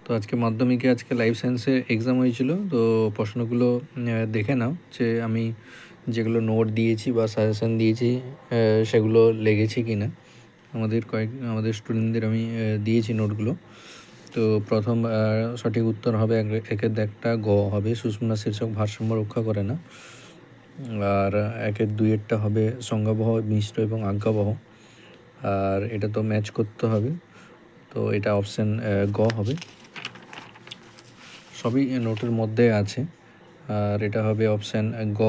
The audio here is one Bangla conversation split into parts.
তো আজকে লাইফ সায়েন্সের এক্সাম হয়েছিল। তো প্রশ্নগুলো দেখে নাও যে আমি যেগুলো নোট দিয়েছি বা সাজেশান দিয়েছি সেগুলো লেগেছে কি না। আমাদের স্টুডেন্টদের আমি দিয়েছি নোটগুলো। তো প্রথম সঠিক উত্তর হবে একের একটা গ হবে, সুষুম্না শীর্ষক ভারসাম্য রক্ষা করে না। আর একের দুইয়েরটা হবে সংজ্ঞাবহ, মিশ্র এবং আজ্ঞাবহ। আর এটা তো ম্যাচ করতে হবে, তো এটা অপশান গ হবে। সবই নোটের মধ্যে আছে। আর এটা হবে অপশান গ,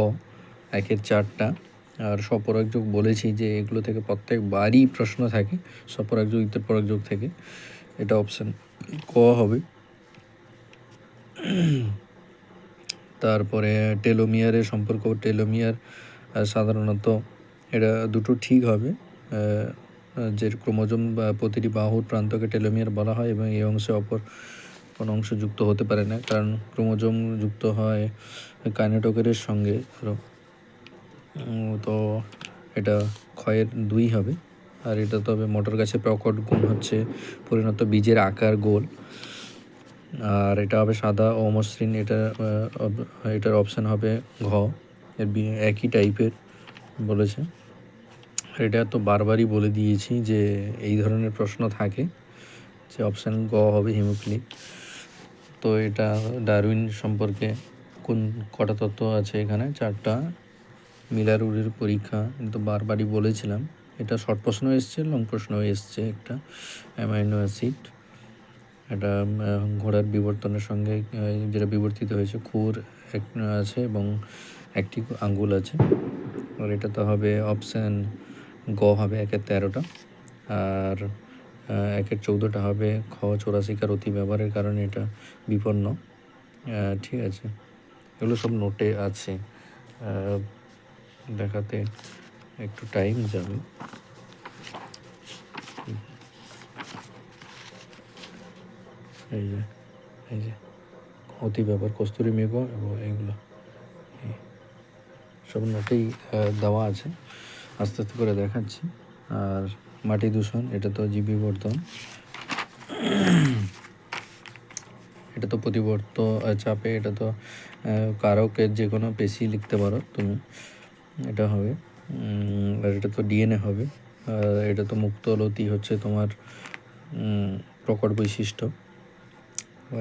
একের চারটা। আর স্বপরাগ যোগ বলেছি যে এগুলো থেকে প্রত্যেকবারই প্রশ্ন থাকে, স্বপরাগ যোগ ইতরপরাগ যোগ থেকে। এটা অপশান ক হবে। তারপরে টেলোমিয়ারের সম্পর্ক, টেলোমিয়ার সাধারণত এটা দুটো ঠিক হবে। যে ক্রোমোজোম বা প্রতিটি বাহুর প্রান্তকে টেলোমিয়ার বলা হয় এবং এই অংশে অপর কোনো অংশ যুক্ত হতে পারে না, কারণ ক্রোমোজোম যুক্ত হয় কাইনেটোকোরের সঙ্গে। তো এটা ক্ষয়ের 2 হবে। আর এটা তবে মোটর গাছের প্রকট গুণ হচ্ছে পরিণত বীজের আকার গোল। আর এটা হবে সাদা ও মসৃণ। এটার অপশান হবে ঘ, একই টাইপের বলেছে। এটা তো বারবারই বলে দিয়েছি যে এই ধরনের প্রশ্ন থাকে, যে অপশান গ হবে হিমোফিলিক। তো এটা ডারউইন সম্পর্কে কোন কটা তত্ত্ব আছে এখানে? 4টা। মিলার-উডের পরীক্ষা কিন্তু বারবারই বলেছিলাম। এটা শর্ট প্রশ্ন এসছে, লং প্রশ্ন এসছে একটা। অ্যামাইনো অ্যাসিড, এটা ঘোড়ার বিবর্তনের সঙ্গে যেটা বিবর্তিত হয়েছে, খুর আছে এবং একটি আঙ্গুল আছে। আর এটা তো হবে অপশান গ হবে, একের 13টা। আর একের 14টা হবে খ, 84কার অতি ব্যবহারের কারণে এটা বিপন্ন। ঠিক আছে, এগুলো সব নোটে আছে, দেখাতে একটু টাইম যাবে। এই যে অতি ব্যবহার, কস্তুরী মৃগ এবং এগুলো সব নোটেই দেওয়া আছে, আস্তে আস্তে করে দেখাচ্ছি। আর মাটি দূষণ, এটা তো জীব বিবর্তন, এটা তো প্রতিবর্ত চাপে, এটা তো কারকের যে কোনো পেশি লিখতে পারো তুমি, এটা হবে। আর এটা তো ডিএনএ হবে। আর এটা তো মুক্তলতি হচ্ছে তোমার প্রকট বৈশিষ্ট্য।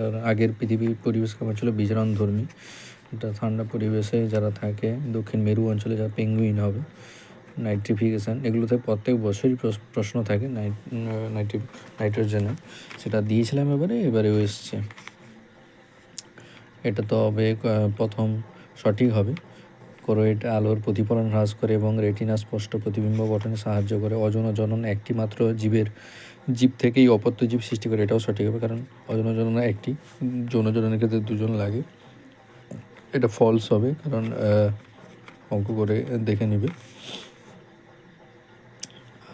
আর আগের পৃথিবীর পরিবেশ কেমন ছিল? বিজারণধর্মী। এটা ঠান্ডা পরিবেশে যারা থাকে, দক্ষিণ মেরু অঞ্চলে যারা পেঙ্গুইন হবে। নাইট্রিফিকেশান, এগুলোতে প্রত্যেক বছরই প্রশ্ন থাকে নাইট্রোজেনে, সেটা দিয়েছিলাম এবারেও এসছে। এটা তো হবে প্রথম সঠিক হবে। কোরোয়েট আলোর প্রতিফলন হ্রাস করে এবং রেটিনা স্পষ্ট প্রতিবিম্ব গঠনে সাহায্য করে। অযৌন জনন একটি মাত্র জীব থেকেই অপত্য জীব সৃষ্টি করে, এটাও সঠিক হবে, কারণ অযৌন জনন একটি, যৌন জননের ক্ষেত্রে 2জন লাগে। এটা ফলস হবে, কারণ অঙ্ক করে দেখে নিবে।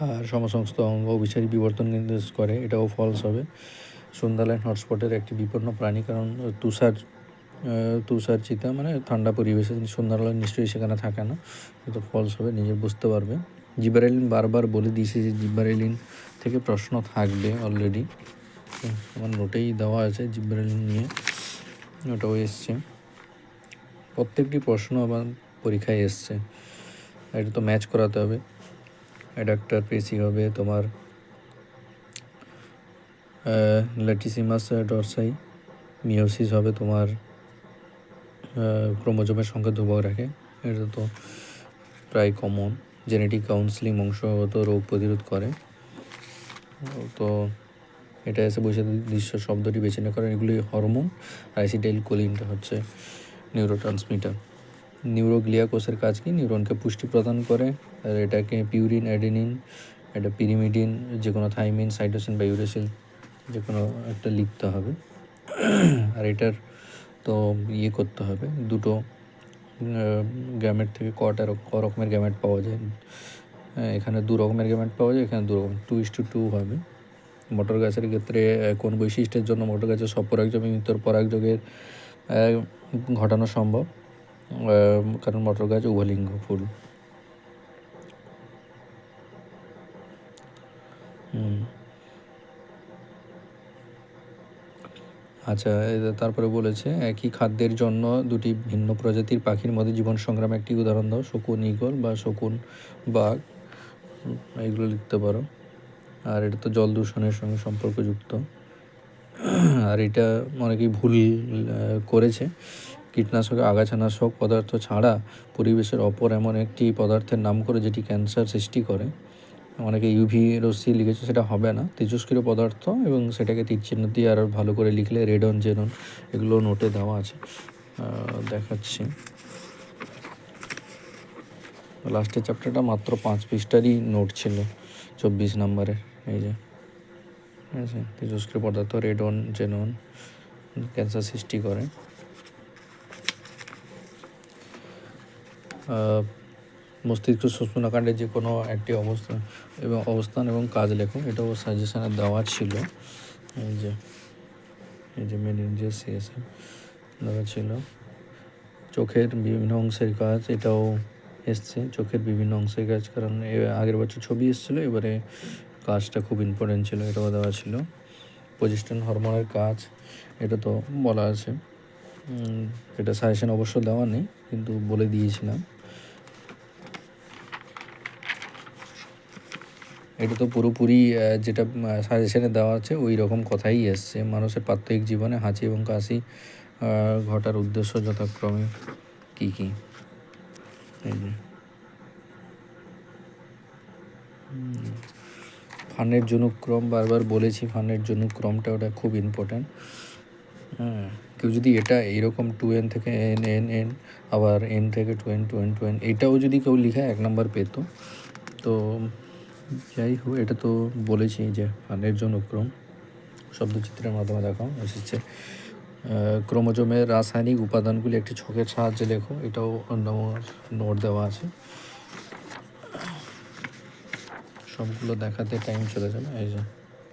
আর সমসমস্ত অঙ্গ অভিসারী বিবর্তন নির্দেশ করে, এটাও ফলস হবে। সুন্দারল্যান্ড হটস্পটের একটি বিপন্ন প্রাণী, কারণ তুষার চিতা মানে ঠান্ডা পরিবেশে সুন্দরল্যান্ড নিশ্চয়ই সেখানে থাকে না, এটা ফলস হবে, নিজে বুঝতে পারবে। জিবারেলিন বারবার বলে দিয়েছে যে জিবারেলিন থেকে প্রশ্ন থাকবে অলরেডি, আমার নোটেই দেওয়া আছে জিবারেলিন নিয়ে, ওটাও এসছে। প্রত্যেকটি প্রশ্ন আবার পরীক্ষায় এসছে, এটা তো ম্যাচ করাতে হবে। অ্যাডাক্টার পেশি হবে তোমার ল্যাটিসিমাস ডরসাই। মিওসিস হবে তোমার ক্রোমোজোমের সংখ্যা ধ্রুবক রাখে, এটা তো প্রায় কমন। জেনেটিক কাউন্সিলিং বংশগত রোগ প্রতিরোধ করে। তো এটা এসে বসে দৃশ্য শব্দটি বেছে নেওয়া করেন, এগুলি হরমোন। অ্যাসিটাইল কোলিনটা হচ্ছে নিউরোট্রান্সমিটার। নিউরোগ্লিয়া কোষের কাজ কি? নিউরনকে পুষ্টি প্রদান করে। আর এটাকে পিউরিন, অ্যাডেনিন, এটা পিরিমিডিন, যে কোনো থাইমিন, সাইটোসিন বা ইউরেসিল, যে কোনো একটা লিখতে হবে। আর এটার তো করতে হবে, দুটো গ্যামেট থেকে ক রকমের গ্যামেট পাওয়া যায়। এখানে 2 রকমের গ্যামেট পাওয়া যায়, এখানে 2 রকম, 2:2 হবে। মোটর গাছের ক্ষেত্রে কোন বৈশিষ্ট্যের জন্য মোটর গাছের স্বপরাগযোগ এবং ইতরপরাগযোগের ঘটানো সম্ভব? কারণ মোটর গাছ উভলিঙ্গ ফুল। আচ্ছা, তারপরে বলেছে একই খাদ্যের জন্য দুটি ভিন্ন প্রজাতির পাখির মধ্যে জীবন সংগ্রামে একটি উদাহরণ দাও। শকুন ঈগল বা শকুন বাঘ, এগুলো লিখতে পারো। আর এটা তো জল দূষণের সঙ্গে সম্পর্কযুক্ত। আর এটা অনেকেই ভুল করেছে। কীটনাশক আগাছানাশক পদার্থ ছাড়া পরিবেশের অপর এমন একটি পদার্থের নাম করে যেটি ক্যান্সার সৃষ্টি করে। অনেকে ইউভি রশ্মি লিখেছে, সেটা হবে না। তেজস্ক্রিয় পদার্থ, এবং সেটাকে তীরচিহ্ন দিয়ে আরও ভালো করে লিখলে রেডন জেনন, এগুলো নোটে দেওয়া আছে, দেখাচ্ছি। লাস্টের চ্যাপ্টারটা মাত্র 5 পৃষ্ঠারই নোট ছিল, 24 নম্বরের। এই যে, ঠিক আছে, তেজস্ক্রিয় পদার্থ রেডন জেনন ক্যান্সার সৃষ্টি করে। মস্তিষ্ক সুষুম্নাকাণ্ডের যে কোনো একটি অবস্থান এবং কাজ লেখো, এটাও সাজেশনে দেওয়া ছিল। এই যে মেনিনজাস সিএসএম দেওয়া ছিল। চোখের বিভিন্ন অংশের কাজ, এটাও এসছে, চোখের বিভিন্ন অংশের কাজ, কারণ আগের বছর ছবি এসেছিলো, এবারে কাজটা খুব ইম্পর্টেন্ট ছিল, এটাও দেওয়া ছিল। প্রজেস্টেরন হরমোনের কাজ, এটা তো বলা আছে। এটা সাজেশন অবশ্য দেওয়া নেই, কিন্তু বলে দিয়েছিলাম। এটা তো পুরোপুরি যেটা সাজেশনে দেওয়া আছে ওই রকম কথাই এসছে। মানুষের প্রাত্যহিক জীবনে হাঁচি এবং কাশি ঘটার উদ্দেশ্য যথাক্রমে কী কী। এই যে ফানের জনুক্রম, বারবার বলেছি ফানের জনুক্রমটা, ওটা খুব ইম্পর্ট্যান্ট। হ্যাঁ, কেউ যদি এটা এইরকম 2n থেকে n আবার n থেকে 2n এটাও যদি কেউ লিখে 1 নম্বর পেতো। তো যাই হোক, এটা তো বলেছি যে ফানের জনুক্রম শব্দচিত্রের মাধ্যমে দেখাও এসেছে। ক্রোমোজোমের রাসায়নিক উপাদানগুলি একটি ছকের সাহায্যে লেখো, এটাও নোট দেওয়া আছে। সবগুলো দেখাতে টাইম চলে যাবে। এই যে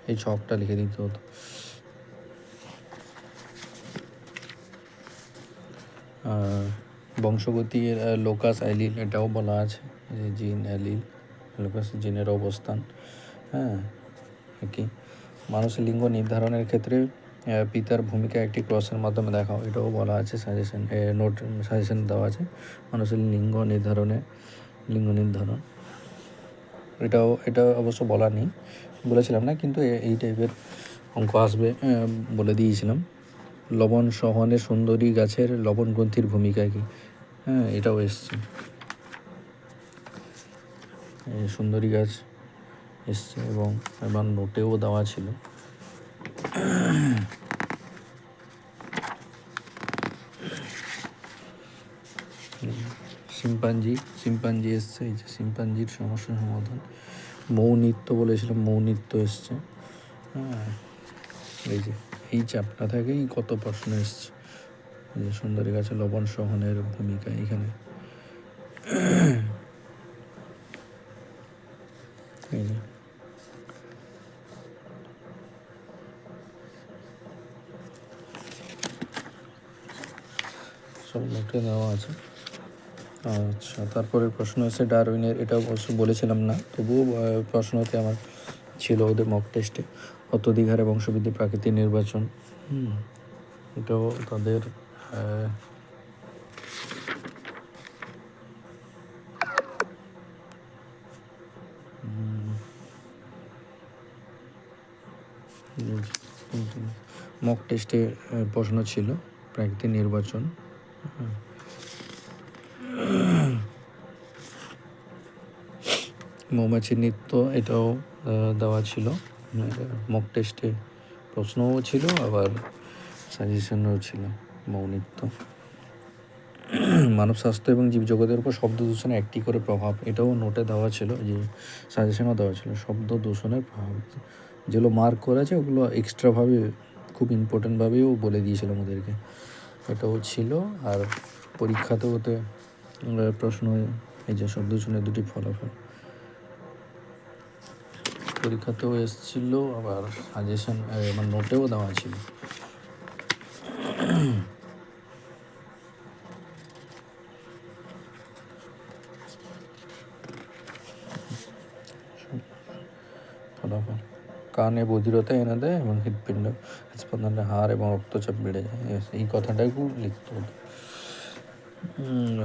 এই ছকটা লিখে দিতে হতো। বংশগতির লোকাস অ্যালিল, এটাও বলা আছে, জিন অ্যালিল, লোকাস জিনের অবস্থান। হ্যাঁ, কি মানুষের লিঙ্গ নির্ধারণের ক্ষেত্রে পিতার ভূমিকা একটি ক্রসের মাধ্যমে দেখাও, এটাও বলা আছে সাজেশন নোট, সাজেশন দেওয়া আছে। মানুষের লিঙ্গ নির্ধারণ, এটা অবশ্য বলা নেই, বলেছিলাম না, কিন্তু এই টাইপের অঙ্ক আসবে বলে দিয়েছিলাম। লবণ সহনে সুন্দরী গাছের লবণ গ্রন্থির ভূমিকা কী, হ্যাঁ, এটাও এসছে। সুন্দরী গাছ এসছে এবং এবার নোটেও দেওয়া ছিল। শিম্পাঞ্জি এসছে, এই যে শিম্পাঞ্জির সমস্যার সমাধান। মৌনৃত্য বলেছিলাম, মৌনৃত্য এসছে। হ্যাঁ, এই যে এই চ্যাপ্টার থেকেই কত প্রশ্ন এসছে। এই যে সুন্দরী গাছে লবণ সহনের ভূমিকা, এখানে এই যে সব নোটে দেওয়া আছে। আচ্ছা, তারপরে প্রশ্ন এসে ডারউইনের, এটা অবশ্য বলেছিলাম না, তবুও প্রশ্নতে আমার ছিল ওদের মক টেস্টে। অত্যধিক হারে বংশবৃদ্ধি প্রাকৃতিক নির্বাচন, এটাও তাদের মক টেস্টে প্রশ্ন ছিল প্রাকৃতিক নির্বাচন। মৌমাছি নৃত্য, এটাও দেওয়া ছিল মক টেস্টে, প্রশ্নও ছিল আবার সাজেশনও ছিল। মৌনৃত্য, মানব স্বাস্থ্য এবং জীবজগতের উপর শব্দ দূষণের একটি করে প্রভাব, এটাও নোটে দেওয়া ছিল, যে সাজেশনও দেওয়া ছিল। শব্দ দূষণের প্রভাব, যেগুলো মার্ক করা আছে ওগুলো এক্সট্রাভাবে খুব ইম্পর্টেন্টভাবেও বলে দিয়েছিলাম ওদেরকে, এটাও ছিল। আর পরীক্ষাতেও ওতে প্রশ্ন, এই যে শব্দ দূষণের দুটি ফলাফল পরীক্ষাতেও এসেছিল, আবার সাজেশন আমার নোটেও দেওয়া ছিল। ফলাফল কানে বধিরতা এনে দেয় এবং হৃৎপিণ্ড হৃদস্পন্দনের হার এবং রক্তচাপ বেড়ে যায়, এই কথাটাকেও লিখতে হতো।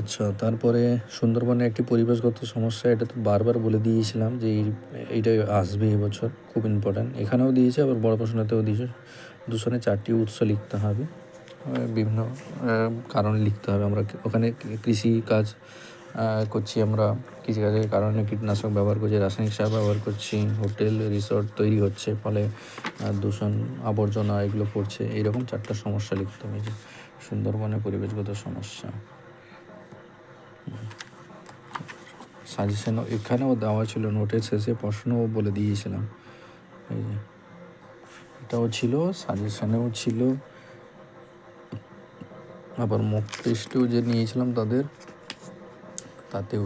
আচ্ছা, তারপরে সুন্দরবনে একটি পরিবেশগত সমস্যা, এটা তো বারবার বলে দিয়েছিলাম যে এইটা আসবে এবছর, খুব ইম্পর্ট্যান্ট। এখানেও দিয়েছে, আবার বড় প্রশ্নতেও দিয়েছে। দূষণের 4টি উৎস লিখতে হবে, বিভিন্ন কারণ লিখতে হবে। আমরা ওখানে কৃষি কাজ করছি, আমরা কৃষিকাজের কারণে কীটনাশক ব্যবহার করছি, রাসায়নিক সার ব্যবহার করছি, হোটেল রিসর্ট তৈরি হচ্ছে, ফলে দূষণ, আবর্জনা এগুলো পড়ছে। এইরকম 4টা সমস্যা লিখতে হবে, যে সুন্দরবনের পরিবেশগত সমস্যা। সাজেশনও এখানেও দেওয়া ছিল, নোটের শেষে প্রশ্নও বলে দিয়েছিলাম। এই যে এটাও ছিল, সাজেশনেও ছিল, আবার মক টেস্টেও যে নিয়েছিলাম তাতেও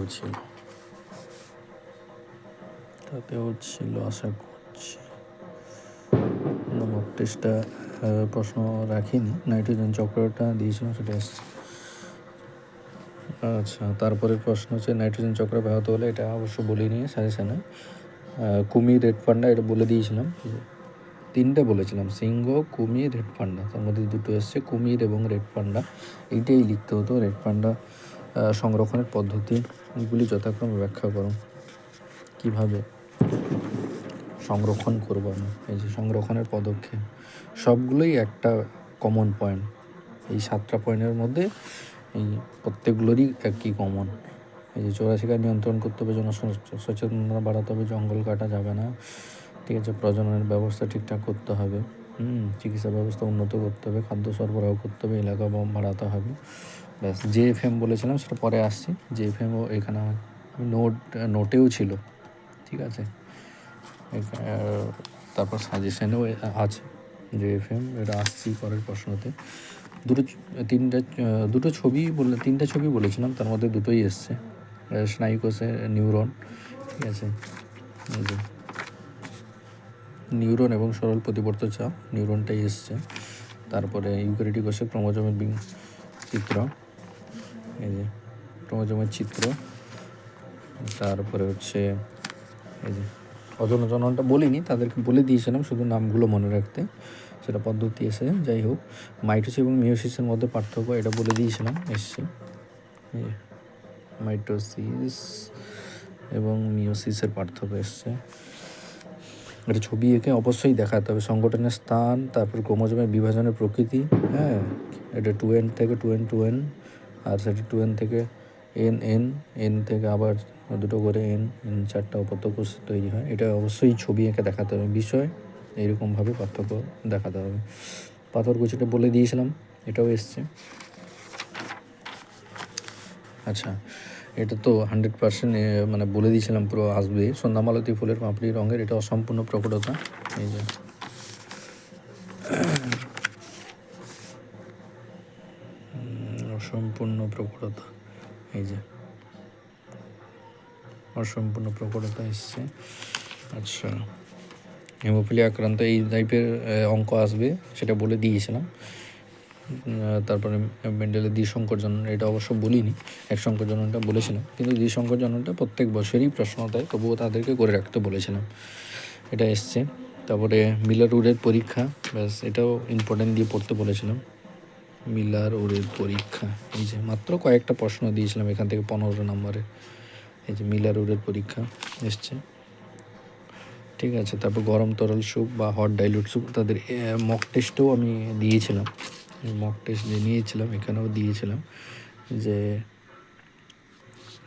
ছিল আশা করছি। মক টেস্টটা প্রশ্ন রাখিনি, নাইট্রোজেন চক্রটা দিয়েছিলাম, সেটা এসছে। আচ্ছা, তারপরের প্রশ্ন হচ্ছে নাইট্রোজেন চক্র ব্যাহত হলে, এটা অবশ্য বলিনি সাজেশনে। কুমির, রেড পান্ডা এটা বলে দিয়েছিলাম, 3টে বলেছিলাম, সিংহ, কুমির, রেড পান্ডা, তার মধ্যে 2টো এসছে, কুমির এবং রেড পান্ডা। এইটাই লিখতে হতো। রেড পান্ডা সংরক্ষণের পদ্ধতিগুলি যথাক্রমে ব্যাখ্যা করো। কীভাবে সংরক্ষণ করবো আমি, এই যে সংরক্ষণের পদক্ষেপ, সবগুলোই একটা কমন পয়েন্ট। এই 7টা পয়েন্টের মধ্যে এই প্রত্যেকগুলোরই একই কমন। এই যে চোরাশিকার নিয়ন্ত্রণ করতে হবে, সচেতনতা বাড়াতে হবে, জঙ্গল কাটা যাবে না, ঠিক আছে, প্রজননের ব্যবস্থা ঠিকঠাক করতে হবে, চিকিৎসা ব্যবস্থা উন্নত করতে হবে, খাদ্য সরবরাহ করতে হবে, এলাকা বাড়াতে হবে। ব্যাস, JFM বলেছিলাম, সেটা পরে আসছি। JFMও এখানে নোটেও ছিল, ঠিক আছে। তারপর সাজেশনেও আছে JFM, এটা আসছি পরের প্রশ্নতে। 3টা ছবি বলেছিলাম, তার মধ্যে 2টোই এসছে। স্নায়ুকোষে নিউরন, ঠিক আছে, এই যে নিউরন এবং সরল প্রতিবর্ত চাপ, নিউরনটাই এসছে। তারপরে ইউক্যারিওটিক কোষে ক্রোমোজোমের চিত্র, এই যে ক্রোমোজোমের চিত্র। তারপরে হচ্ছে এই যে অজন জননটা বলিনি, তাদেরকে বলে দিয়েছিলাম শুধু নামগুলো মনে রাখতে, সেটা পদ্ধতি এসে। যাই হোক, মাইটোসিস এবং মিওসিসের মধ্যে পার্থক্য, এটা বলে দিয়েছিলাম, এসছে। মাইটোসিস এবং মিওসিসের পার্থক্য এসছে। এটা ছবি এঁকে অবশ্যই দেখাতে হবে। সংগঠনের স্থান, তারপর ক্রোমোজোমের বিভাজনের প্রকৃতি, হ্যাঁ, এটা 2n থেকে 2n, আর সেটা 2n থেকে n থেকে আবার 2টো করে n 4টা উপত্যকোষ তৈরি হয়। এটা অবশ্যই ছবি এঁকে দেখাতে হবে। বিষয় এইরকমভাবে পার্থক্য দেখাতে হবে। পাথরকুচিটা বলে দিয়েছিলাম, এটাও এসছে। আচ্ছা, এটা তো 100% মানে বলে দিয়েছিলাম পুরো আসবে। সন্ধ্যামালতী ফুলের পাপড়ি রঙের, এটা অসম্পূর্ণ প্রকটতা, এই যে অসম্পূর্ণ প্রকটতা, এই যে অসম্পূর্ণ প্রকটতা এসছে। আচ্ছা, হেমোফিলিয়া আক্রান্ত, এই টাইপের অঙ্ক আসবে, সেটা বলে দিয়েছিলাম। তারপরে মেন্ডেলের দ্বিসংকর জনন, এটা অবশ্য বলিনি, একসংকর জননটা বলেছিলাম, কিন্তু দ্বিসংকর জননটা প্রত্যেক বছরই প্রশ্ন দেয়, তবুও তাদেরকে করে রাখতে বলেছিলাম, এটা এসছে। তারপরে মিলার উডের পরীক্ষা, ব্যাস, এটাও ইম্পর্টেন্ট দিয়ে পড়তে বলেছিলাম। মিলার উডের পরীক্ষা, এই যে মাত্র কয়েকটা প্রশ্ন দিয়েছিলাম এখান থেকে 15 নম্বরে, এই যে মিলার উডের পরীক্ষা এসছে, ঠিক আছে। তারপর গরম তরল স্যুপ বা হট ডাইলুট স্যুপ, তাদের মক টেস্টেও আমি দিয়েছিলাম, মক টেস্ট যে নিয়েছিলাম এখানেও দিয়েছিলাম, যে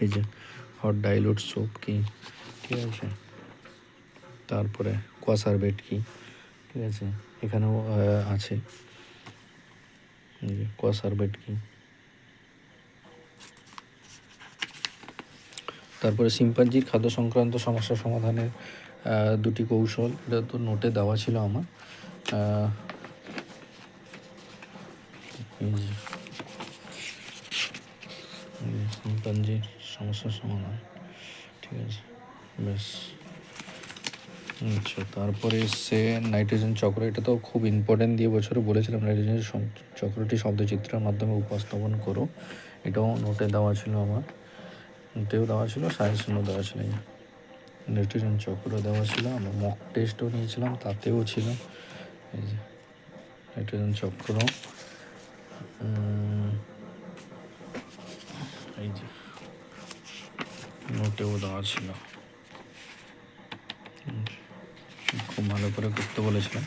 এই যে হট ডাইলুট স্যুপ কি, ঠিক আছে, তারপরে কোয়াসারবেট কি, ঠিক আছে, এখানেও আছে, যে কোয়াসারবেট কি। তারপরে শিম্পাঞ্জির খাদ্য সংক্রান্ত সমস্যা সমাধানের 2টি কৌশল, এটা তো নোটে দেওয়া ছিল আমার। শিম্পাঞ্জির সমস্যার সমাধান, ঠিক আছে, বেশ। আচ্ছা, তারপরে এসছে নাইট্রোজেন চক্র, এটা তো খুব ইম্পর্টেন্ট দিয়ে বছরে বলেছিলাম, নাইট্রোজেন চক্রটি শব্দচিত্রের মাধ্যমে উপস্থাপন করো, এটাও নোটে দেওয়া ছিল আমার, নোটেও দেওয়া ছিল, সাজেশনও দেওয়া ছিল। নাইট্রোজেন চক্র দেওয়া ছিল, আমরা মক টেস্টও নিয়েছিলাম, তাতেও ছিল, এই যে নাইট্রোজেন চক্র, এই যে নোটেও দেওয়া ছিল, খুব ভালো করে করতে বলেছিলাম।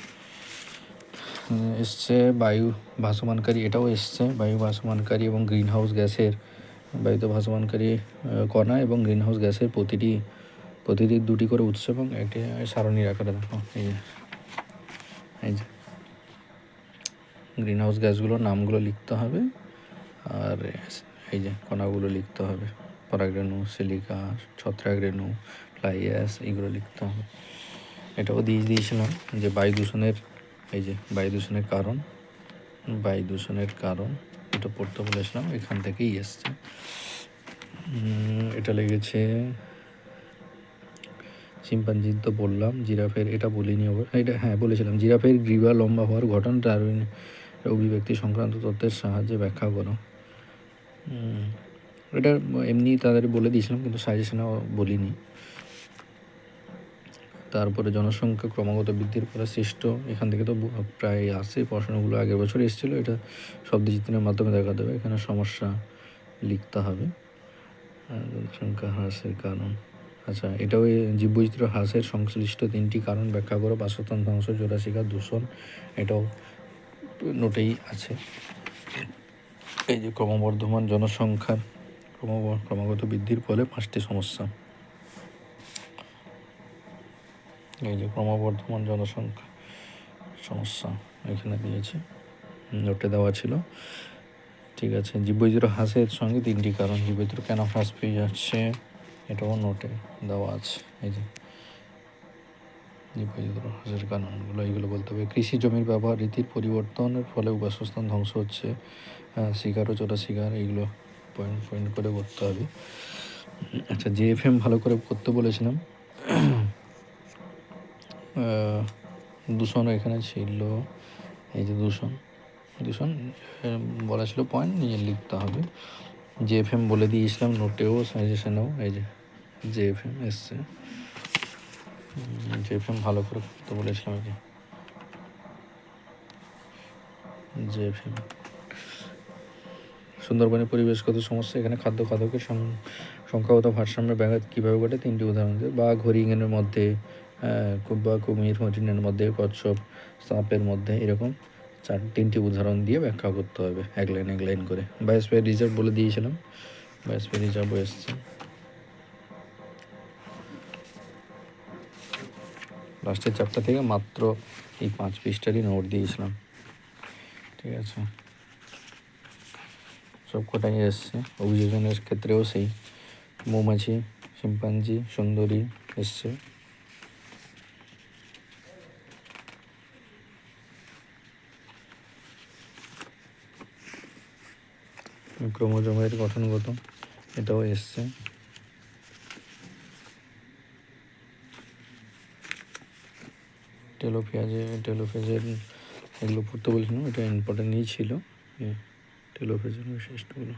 এসছে বায়ু ভাসমানকারী, এটাও এসছে বায়ু ভাসমানকারী এবং গ্রিন হাউস গ্যাসের, বায়ুতে ভাসমানকারী কণা এবং গ্রিন হাউস গ্যাসের প্রতিটি দুটি করে উৎস এবং একটি সারণীর আকারে দেখো। এই যে গ্রিন হাউস গ্যাসগুলোর নামগুলো লিখতে হবে, আর এই যে কণাগুলো লিখতে হবে, পরাগরেণু, সিলিকা, ছত্রাকরেণু, ফ্লাই অ্যাশ, এইগুলো লিখতে হবে। এটাও দিয়েছিলাম যে বায়ু দূষণের, এই যে বায়ু দূষণের কারণ এটা পড়তে বলেছিলাম, এখান থেকেই এসছে। এটা লেগেছে শিম্পাঞ্জির, তো বললাম। জিরাফের এটা বলিনি, এটা হ্যাঁ বলেছিলাম, জিরাফের গ্রীবা লম্বা হওয়ার ঘটনা ডারউইন অভিব্যক্তি সংক্রান্ত তথ্যের সাহায্যে ব্যাখ্যা করো। এটা এমনি তাদের বলে দিয়েছিলাম, কিন্তু সাজেশনেও বলিনি। তারপরে জনসংখ্যা ক্রমাগত বৃদ্ধির ফলে সৃষ্ট, এখান থেকে তো প্রায় আসে, প্রশ্নগুলো আগের বছর এসেছিলো, এটা শব্দচিত্রের মাধ্যমে দেখা দেবে। এখানে সমস্যা লিখতে হবে, জনসংখ্যা হ্রাসের কারণ। আচ্ছা, এটাও জীববৈচিত্র্য হ্রাসের সংশ্লিষ্ট 3টি কারণ ব্যাখ্যা করো, বাসস্থান ধ্বংস, জোড়াশিকার দূষণ, এটাও নোটেই আছে। এই যে ক্রমবর্ধমান জনসংখ্যার ক্রমাগত বৃদ্ধির ফলে 5টি সমস্যা, এই যে ক্রমবর্ধমান জনসংখ্যা সমস্যা এখানে দিয়েছে, নোটে দেওয়া ছিল। ঠিক আছে, জীববৈচিত্র্য হ্রাসের সঙ্গে 3টি কারণ, জীববৈচিত্র্য কেন হ্রাস পেয়ে যাচ্ছে এটাও নোটে দেওয়া আছে। এই যে জীববৈচিত্র্য হ্রাসের কারণগুলো এইগুলো বলতে হবে। কৃষি জমির ব্যবহার রীতির পরিবর্তনের ফলে বাসস্থান ধ্বংস হচ্ছে, শিকার ও চোরা শিকার, এইগুলো পয়েন্ট করে করতে হবে। আচ্ছা, JFM ভালো করে করতে বলেছিলাম। দূষণও এখানে ছিল, এই যে দূষণ বলা ছিল, পয়েন্ট নিয়ে লিখতে হবে। JFM বলে দিয়েছিলাম নোটেও, সাজেশনেও, এই যে JFM এসছে। JFM ভালো করে করতে বলেছিলাম, এই যে JFM। সুন্দরবনের পরিবেশগত সমস্যা, এখানে খাদ্যের সংখ্যাগত ভারসাম্যের ব্যাঘাত কীভাবে ঘটে 3টি উদাহরণ দেয়। বাঘ হরিণের মধ্যে, বা কুমির হরিণের মধ্যে, কচ্ছপ সাপের মধ্যে, এরকম 3টি উদাহরণ দিয়ে ব্যাখ্যা করতে হবে, এক লাইন করে। বায়োস্ফিয়ার রিজার্ভ বলে দিয়েছিলাম, বায়োস্ফিয়ার রিজার্ভও এসছে। লাস্টের চ্যাপ্টার থেকে মাত্র এই 5 পৃষ্ঠারই নোট দিয়েছিলাম। ঠিক আছে, সব কটাই এসছে। অভিযোজনের ক্ষেত্রেও সেই মৌমাছি, শিম্পাঞ্জি, সুন্দরী এসছে। ক্রোমোজোমের গঠনগত, এটাও এসছে। টেলোফেজের এগুলো পড়তে বলেছিলাম, এটা ইম্পর্টেন্টই ছিল, টেলোফেজের বৈশিষ্ট্যগুলো।